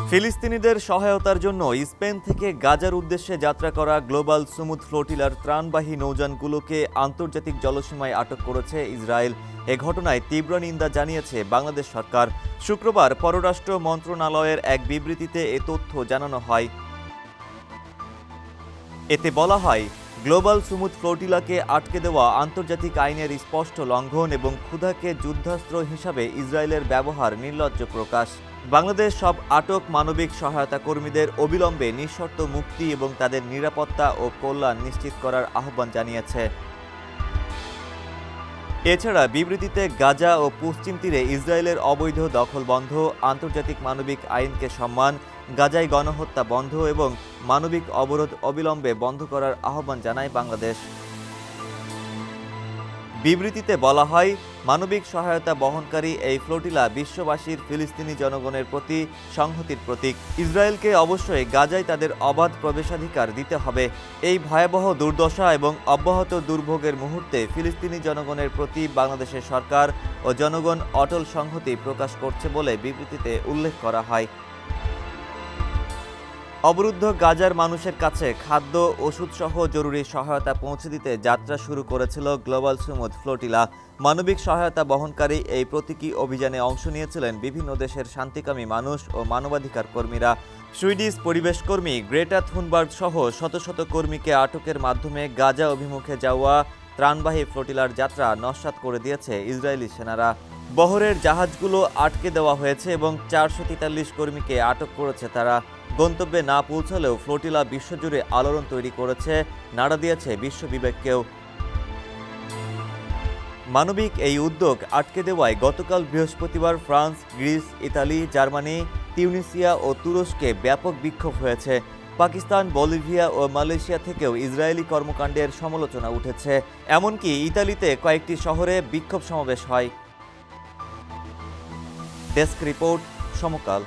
ফিলিস্তিনিদের সহায়তার জন্য স্পেন থেকে গাজার উদ্দেশ্যে যাত্রা করা গ্লোবাল সুমুদ ফ্লোটিলার ত্রাণবাহী নৌযানগুলোকে আন্তর্জাতিক জলসীমায় আটক করেছে ইসরায়েল। এ ঘটনায় তীব্র নিন্দা জানিয়েছে বাংলাদেশ সরকার। শুক্রবার পররাষ্ট্র মন্ত্রণালয়ের এক বিবৃতিতে এ তথ্য জানানো হয়। এতে বলা হয়, গ্লোবাল সুমুদ ফ্লোটিলাকে আটকে দেওয়া আন্তর্জাতিক আইনের স্পষ্ট লঙ্ঘন এবং ক্ষুধাকে যুদ্ধাস্ত্র হিসাবে ইসরায়েলের ব্যবহার নির্লজ্জ প্রকাশ। বাংলাদেশ সব আটক মানবিক সহায়তা কর্মীদের অবিলম্বে নিঃশর্ত মুক্তি এবং তাদের নিরাপত্তা ও কল্যাণ নিশ্চিত করার আহ্বান জানিয়েছে। এছাড়া বিবৃতিতে গাজা ও পশ্চিম তীরে ইসরায়েলের অবৈধ দখল বন্ধ, আন্তর্জাতিক মানবিক আইনকে সম্মান, গাজায় গণহত্যা বন্ধ এবং মানবিক অবরোধ অবিলম্বে বন্ধ করার আহ্বান জানায় বাংলাদেশ। বিবৃতিতে বলা হয়, মানবিক সহায়তা বহনকারী এই ফ্লোটিলা বিশ্ববাসীর ফিলিস্তিনি জনগণের প্রতি সংহতির প্রতীক। ইসরায়েলকে অবশ্যই গাজায় তাদের অবাধ প্রবেশাধিকার দিতে হবে। এই ভয়াবহ দুর্দশা এবং অব্যাহত দুর্ভোগের মুহূর্তে ফিলিস্তিনি জনগণের প্রতি বাংলাদেশের সরকার ও জনগণ অটল সংহতি প্রকাশ করছে বলে বিবৃতিতে উল্লেখ করা হয়। অবরুদ্ধ গাজার মানুষের কাছে খাদ্য, ওষুধসহ জরুরি সহায়তা পৌঁছে দিতে যাত্রা শুরু করেছিল গ্লোবাল সুমুদ ফ্লোটিলা। মানবিক সহায়তা বহনকারী এই প্রতীকী অভিযানে অংশ নিয়েছিলেন বিভিন্ন দেশের শান্তিকামী মানুষ ও মানবাধিকার কর্মীরা। সুইডিশ পরিবেশ কর্মী গ্রেটা থুনবার্গ সহ শত শত কর্মীকে আটকের মাধ্যমে গাজা অভিমুখে যাওয়া ত্রাণবাহী ফ্লোটিলার যাত্রা নস্যাৎ করে দিয়েছে ইসরায়েলি সেনারা। বহরের জাহাজগুলো আটকে দেওয়া হয়েছে এবং 443 কর্মীকে আটক করেছে তারা। গন্তব্যে না পৌঁছালেও ফ্লোটিলা বিশ্বজুড়ে আলোড়ন তৈরি করেছে, নাড়া দিয়েছে বিশ্ব বিবেককেও। মানবিক এই উদ্যোগ আটকে দেওয়ায় গতকাল বৃহস্পতিবার France, Greece, Italy, Germany, Tunisia ও তুরস্কে ব্যাপক বিক্ষোভ হয়েছে। পাকিস্তান, বলিভিয়া ও মালয়েশিয়া থেকেও ইসরায়েলি কর্মকাণ্ডের সমালোচনা উঠেছে। এমনকি ইতালিতে কয়েকটি শহরে বিক্ষোভ সমাবেশ হয়। ডেস্ক রিপোর্ট, সমকাল।